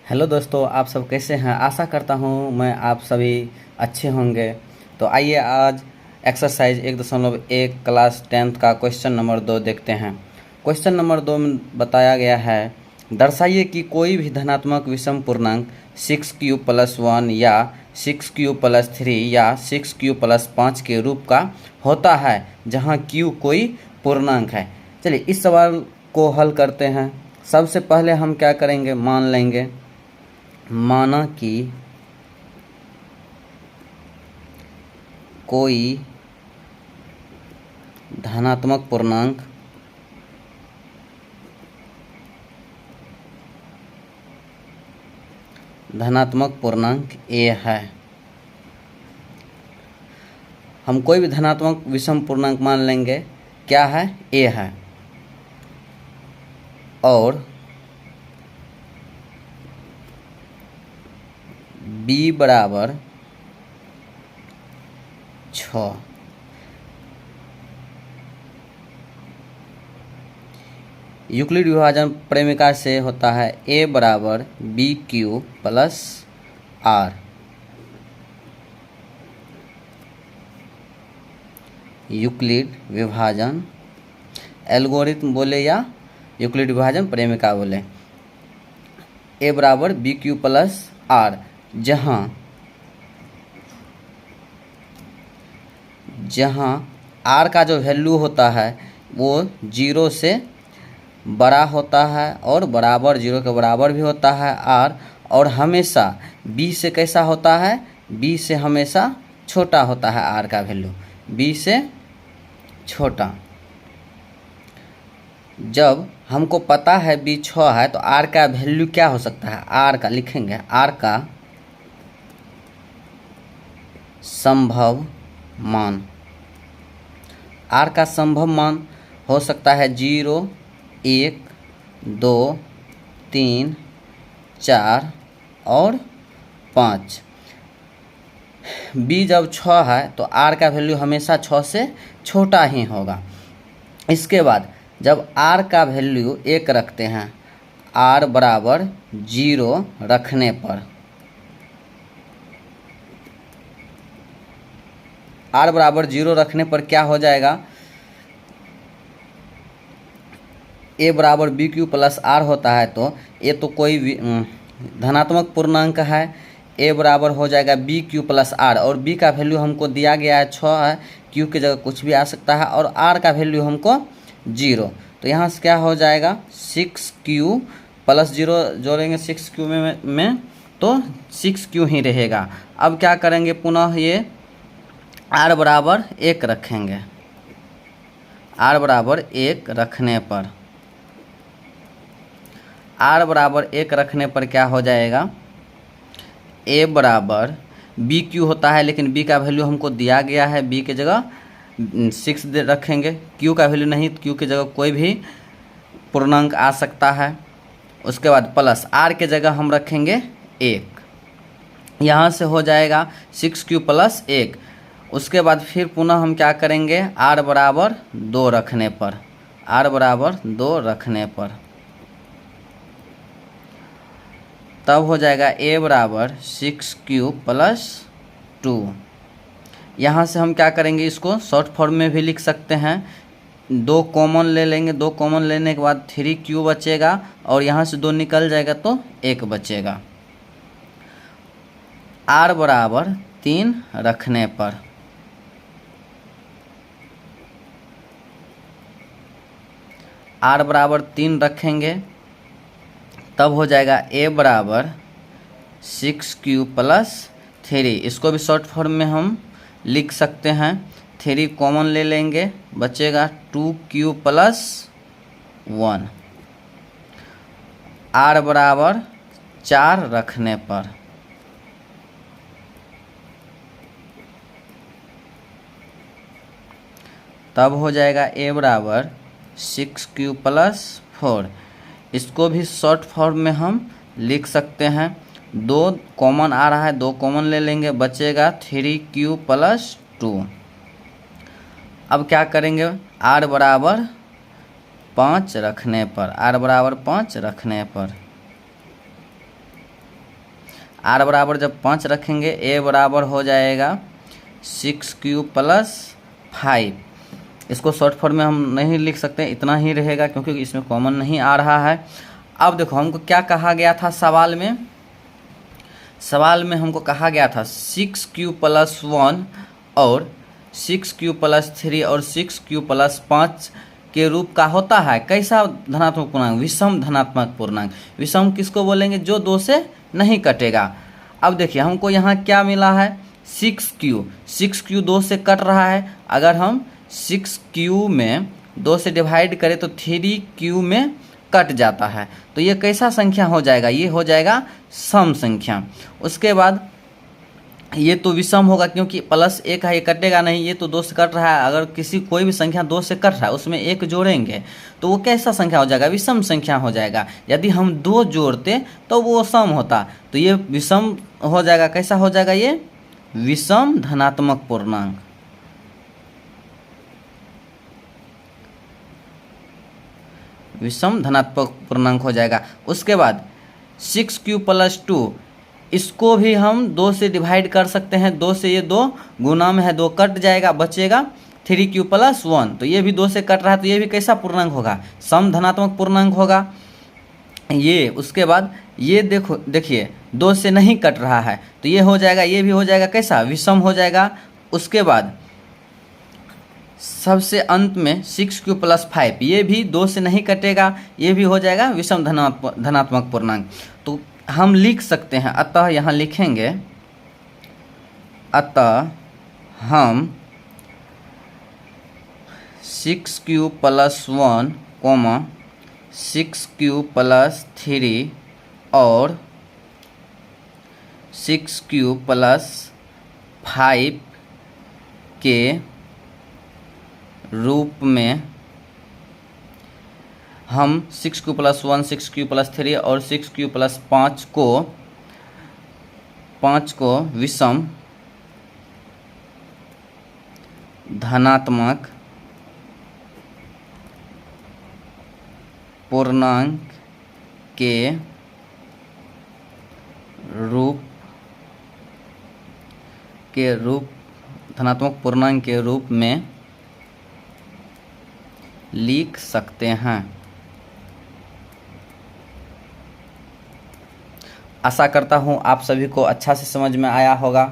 Hello दोस्तों, आप सब कैसे हैं। आशा करता हूं मैं आप सभी अच्छे होंगे। तो आइए आज एक्सरसाइज 1.1 क्लास 10th का क्वेश्चन नंबर 2 देखते हैं। क्वेश्चन नंबर 2 में बताया गया है, दर्शाइए कि कोई भी धनात्मक विषम पूर्णांक 6q+1 या 6q+3 या 6q+5 के रूप का होता है जहां q कोई पूर्णांक है। चलिए इस सवाल को हल करते हैं। सबसे पहले हम क्या करेंगे, मान लेंगे, माना कि कोई धनात्मक पूर्णांक a है। हम कोई भी धनात्मक विषम पूर्णांक मान लेंगे, क्या है, a है। और b बराबर 6। यूक्लिड विभाजन प्रेमिका से होता है a बराबर BQ+R। यूक्लिड विभाजन एल्गोरिथम बोले या यूक्लिड विभाजन प्रेमिका बोले, a बराबर BQ+R, जहाँ R का जो वैल्यू होता है वो 0 से बड़ा होता है और बराबर 0 के बराबर भी होता है R, और हमेशा B से कैसा होता है, B से हमेशा छोटा होता है। R का वैल्यू B से छोटा। जब हमको पता है B 6 है तो R का वैल्यू क्या हो सकता है, R का लिखेंगे, R का संभव मान, R का संभव मान हो सकता है 0, 1, 2, 3, 4 और 5। B जब 6 है तो R का वैल्यू हमेशा 6 से छोटा ही होगा। इसके बाद जब R का वैल्यू 1 रखते हैं, R बराबर 0 रखने पर, R बराबर 0 रखने पर क्या हो जाएगा, a बराबर BQ+R होता है तो ये तो कोई धनात्मक पूर्णांक है, a बराबर हो जाएगा BQ+R, और b का वैल्यू हमको दिया गया है 6 है, q की जगह कुछ भी आ सकता है, और r का वैल्यू हमको 0। तो यहाँ से क्या हो जाएगा, 6q+0 जोड़ेंगे 6q में तो 6q ही रहेगा। अब क्या करेंगे, पुनः ये r बराबर 1 रखेंगे। r बराबर 1 रखने पर, R बराबर 1 रखने पर क्या हो जाएगा, a बराबर BQ होता है लेकिन b का वैल्यू हमको दिया गया है, b की जगह 6 रखेंगे, q का वैल्यू नहीं, q की जगह कोई भी पूर्णांक आ सकता है। उसके बाद प्लस r के जगह हम रखेंगे 1, यहाँ से हो जाएगा 6q+1। उसके बाद फिर पुनः हम क्या करेंगे, r बराबर 2 रखने पर, r बराबर 2 रखने पर तब हो जाएगा a बराबर 6q+2। यहाँ से हम क्या करेंगे, इसको शॉर्ट फॉर्म में भी लिख सकते हैं, 2 कॉमन ले लेंगे, 2 कॉमन लेने के बाद 3q बचेगा, और यहाँ से 2 निकल जाएगा तो 1 बचेगा। r बराबर 3 रखने पर, r बराबर 3 रखेंगे तब हो जाएगा a बराबर 6q+3। इसको भी शॉर्ट फॉर्म में हम लिख सकते हैं, 3 कॉमन ले लेंगे, बचेगा 2q+1। r बराबर 4 रखने पर, तब हो जाएगा a बराबर 6q+4। इसको भी शॉर्ट फॉर्म में हम लिख सकते हैं, 2 कॉमन आ रहा है, 2 कॉमन ले लेंगे, बचेगा 3q+2। अब क्या करेंगे, r बराबर 5 रखने पर, r बराबर 5 रखने पर आर बराबर जब 5 रखेंगे ए बराबर हो जाएगा 6 प्लस 5। इसको शॉर्ट फॉर्म में हम नहीं लिख सकते, इतना ही रहेगा क्योंकि इसमें कॉमन नहीं आ रहा है। अब देखो हमको क्या कहा गया था सवाल में हमको कहा गया था 6 प्लस 1 और 6 प्लस 3 और 6 प्लस 5 के रूप का होता है कैसा धनात्मक पूर्णांक, विषम धनात्मक पूर्णांक। विषम किसको बोलेंगे, जो 2 से नहीं कटेगा। अब देखिए हमको यहाँ क्या मिला है 6 2 से कट रहा है। अगर हम 6 में 2 से डिवाइड करें तो 3 में कट जाता है। तो ये कैसा संख्या हो जाएगा, ये हो जाएगा सम संख्या। उसके बाद ये तो विषम होगा क्योंकि प्लस 1 है, ये कटेगा नहीं, ये तो 2 से कट रहा है। अगर कोई भी संख्या 2 से कट रहा है उसमें 1 जोड़ेंगे तो वो कैसा संख्या हो जाएगा, विषम संख्या हो जाएगा। यदि हम 2 जोड़ते तो वो सम होता, तो ये विषम हो जाएगा। कैसा हो जाएगा, ये विषम धनात्मक पूर्णांक। विषम धनात्मक पूर्णांक हो जाएगा। उसके बाद 6 प्लस 2, इसको भी हम 2 से डिवाइड कर सकते हैं। 2 से ये 2 गुना में है, 2 कट जाएगा, बचेगा 3 प्लस 1। तो ये भी 2 से कट रहा है, तो ये भी कैसा पूर्णांक होगा, सम धनात्मक पूर्णांक होगा ये। उसके बाद ये देखिए 2 से नहीं कट रहा है तो ये हो जाएगा, ये भी हो जाएगा कैसा, विषम हो जाएगा। उसके बाद सबसे अंत में 6 प्लस 5, ये भी 2 से नहीं कटेगा, ये भी हो जाएगा विषम धनात्मक पूर्णांक। तो हम लिख सकते हैं, अतः यहाँ लिखेंगे, अतः हम 6 प्लस 1, 6 प्लस 3 और 6 प्लस 5 के रूप में हम 6 प्लस 1, 6 प्लस 3 और 6 प्लस 5 को विषम धनात्मक पूर्णांक के रूप में लिख सकते हैं। आशा करता हूँ आप सभी को अच्छा से समझ में आया होगा।